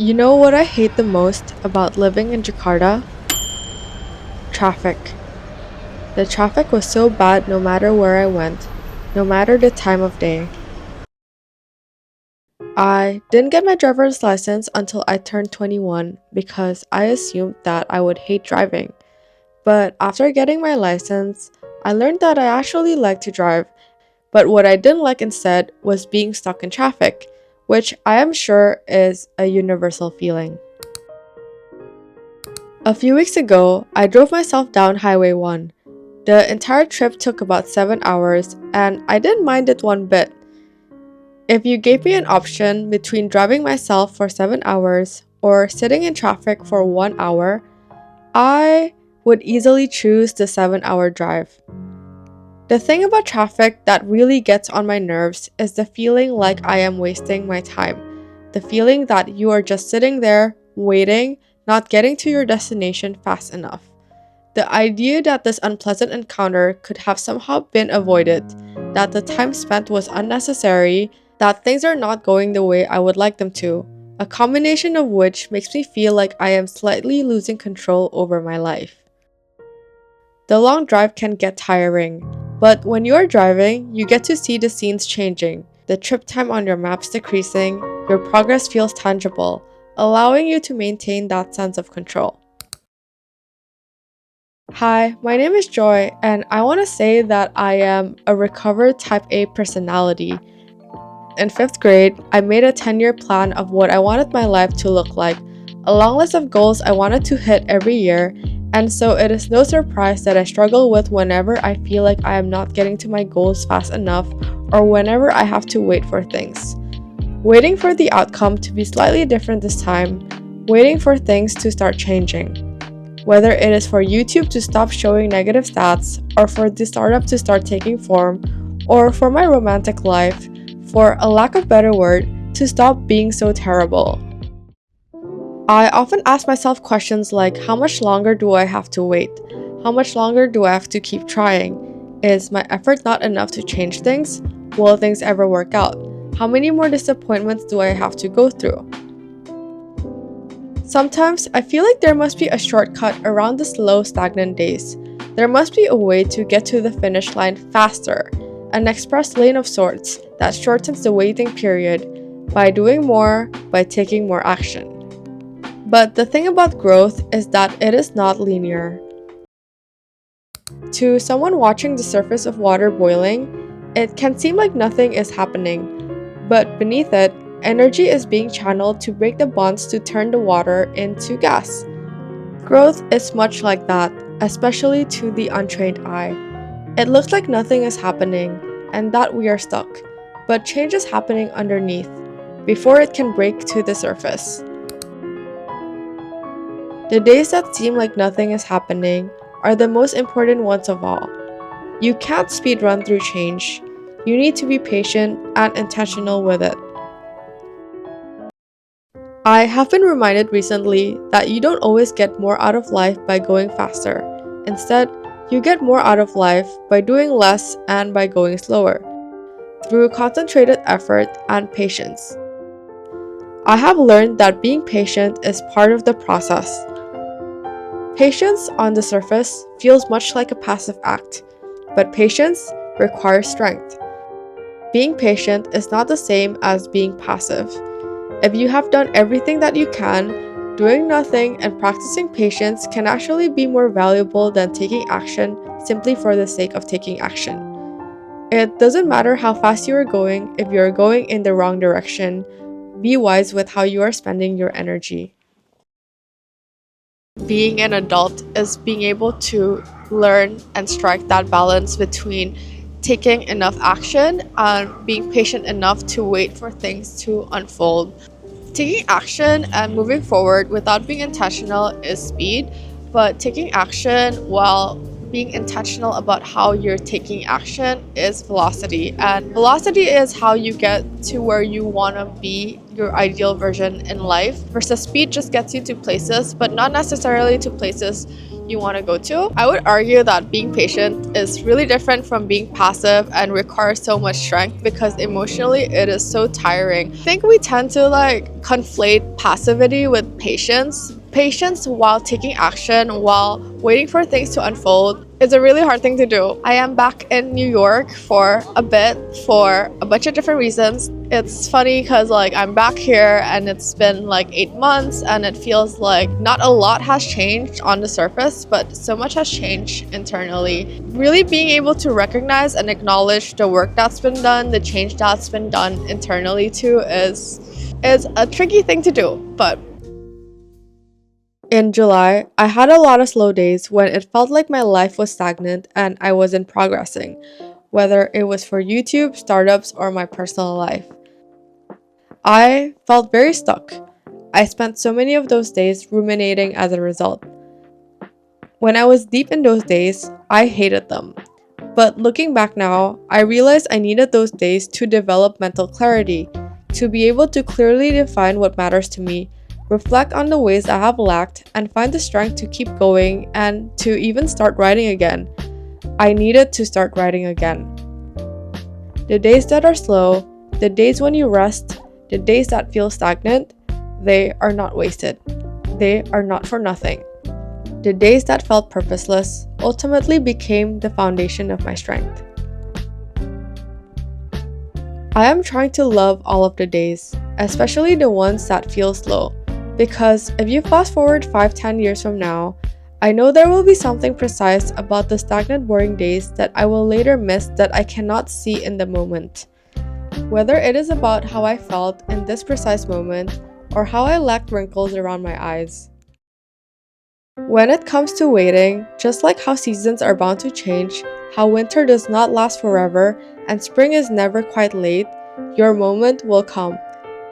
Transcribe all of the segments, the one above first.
You know what I hate the most about living in Jakarta? Traffic. The traffic was so bad no matter where I went, no matter the time of day. I didn't get my driver's license until I turned 21 because I assumed that I would hate driving. But after getting my license, I learned that I actually like to drive, but what I didn't like instead was being stuck in traffic, which I am sure is a universal feeling. A few weeks ago, I drove myself down Highway 1. The entire trip took about 7 hours, and I didn't mind it one bit. If you gave me an option between driving myself for 7 hours or sitting in traffic for 1 hour, I would easily choose the 7-hour drive. The thing about traffic that really gets on my nerves is the feeling like I am wasting my time. The feeling that you are just sitting there, waiting, not getting to your destination fast enough. The idea that this unpleasant encounter could have somehow been avoided, that the time spent was unnecessary, that things are not going the way I would like them to, a combination of which makes me feel like I am slightly losing control over my life. The long drive can get tiring, but when you are driving, you get to see the scenes changing, the trip time on your maps decreasing, your progress feels tangible, allowing you to maintain that sense of control. Hi, my name is Joy, and I want to say that I am a recovered type A personality. In 5th grade, I made a 10-year plan of what I wanted my life to look like, a long list of goals I wanted to hit every year, and so it is no surprise that I struggle with whenever I feel like I am not getting to my goals fast enough or whenever I have to wait for things. Waiting for the outcome to be slightly different this time, waiting for things to start changing. Whether it is for YouTube to stop showing negative stats, or for the startup to start taking form, or for my romantic life, for a lack of better word, to stop being so terrible. I often ask myself questions like, how much longer do I have to wait? How much longer do I have to keep trying? Is my effort not enough to change things? Will things ever work out? How many more disappointments do I have to go through? Sometimes I feel like there must be a shortcut around the slow, stagnant days. There must be a way to get to the finish line faster, an express lane of sorts that shortens the waiting period by doing more, by taking more action. But the thing about growth is that it is not linear. To someone watching the surface of water boiling, it can seem like nothing is happening, but beneath it, energy is being channeled to break the bonds to turn the water into gas. Growth is much like that, especially to the untrained eye. It looks like nothing is happening and that we are stuck, but change is happening underneath before it can break to the surface. The days that seem like nothing is happening are the most important ones of all. You can't speed run through change. You need to be patient and intentional with it. I have been reminded recently that you don't always get more out of life by going faster. Instead, you get more out of life by doing less and by going slower, through concentrated effort and patience. I have learned that being patient is part of the process. Patience on the surface feels much like a passive act, but patience requires strength. Being patient is not the same as being passive. If you have done everything that you can, doing nothing and practicing patience can actually be more valuable than taking action simply for the sake of taking action. It doesn't matter how fast you are going if you are going in the wrong direction. Be wise with how you are spending your energy. Being an adult is being able to learn and strike that balance between taking enough action and being patient enough to wait for things to unfold. Taking action and moving forward without being intentional is speed, but taking action while being intentional about how you're taking action is velocity. And velocity is how you get to where you want to be, your ideal version in life, versus speed just gets you to places, but not necessarily to places you want to go to. I would argue that being patient is really different from being passive and requires so much strength because emotionally it is so tiring. I think we tend to conflate passivity with patience. Patience while taking action, while waiting for things to unfold, is a really hard thing to do. I am back in New York for a bit for a bunch of different reasons. It's funny because I'm back here and it's been 8 months and it feels like not a lot has changed on the surface, but so much has changed internally. Really being able to recognize and acknowledge the work that's been done, the change that's been done internally too is a tricky thing to do, but in July, I had a lot of slow days when it felt like my life was stagnant and I wasn't progressing, whether it was for YouTube, startups, or my personal life. I felt very stuck. I spent so many of those days ruminating as a result. When I was deep in those days, I hated them. But looking back now, I realized I needed those days to develop mental clarity, to be able to clearly define what matters to me, reflect on the ways I have lacked, and find the strength to keep going and to even start writing again. I needed to start writing again. The days that are slow, the days when you rest, the days that feel stagnant, they are not wasted. They are not for nothing. The days that felt purposeless ultimately became the foundation of my strength. I am trying to love all of the days, especially the ones that feel slow, because if you fast forward 5-10 years from now, I know there will be something precise about the stagnant, boring days that I will later miss that I cannot see in the moment. Whether it is about how I felt in this precise moment or how I lacked wrinkles around my eyes. When it comes to waiting, just like how seasons are bound to change, how winter does not last forever and spring is never quite late, your moment will come.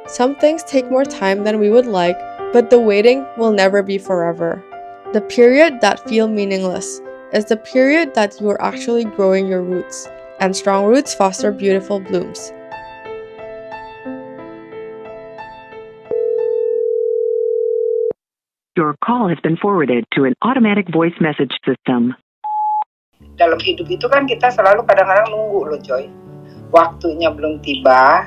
Some things take more time than we would like, but the waiting will never be forever. The period that feels meaningless is the period that you are actually growing your roots, and strong roots foster beautiful blooms. Your call has been forwarded to an automatic voice message system. Dalam hidup itu kan kita selalu kadang-kadang nunggu loh Joy. Waktunya belum tiba,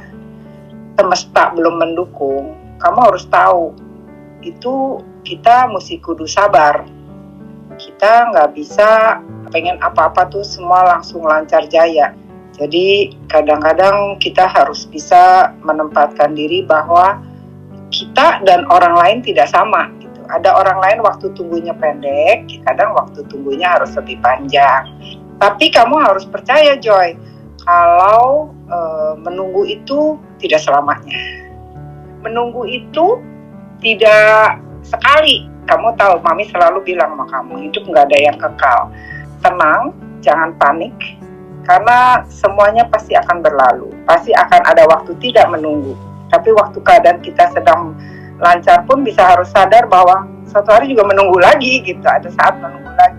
semesta belum mendukung. Kamu harus tahu, itu kita mesti kudu sabar. Kita nggak bisa pengen apa-apa tuh semua langsung lancar jaya. Jadi kadang-kadang kita harus bisa menempatkan diri bahwa kita dan orang lain tidak sama. Ada orang lain waktu tunggunya pendek, kadang waktu tunggunya harus lebih panjang. Tapi kamu harus percaya Joy, kalau menunggu itu tidak selamanya. Menunggu itu tidak sekali. Kamu tahu, Mami selalu bilang sama kamu, hidup nggak ada yang kekal. Tenang, jangan panik, karena semuanya pasti akan berlalu. Pasti akan ada waktu tidak menunggu. Tapi waktu keadaan kita sedang lancar pun bisa harus sadar bahwa suatu hari juga menunggu lagi gitu, ada saat menunggu lagi.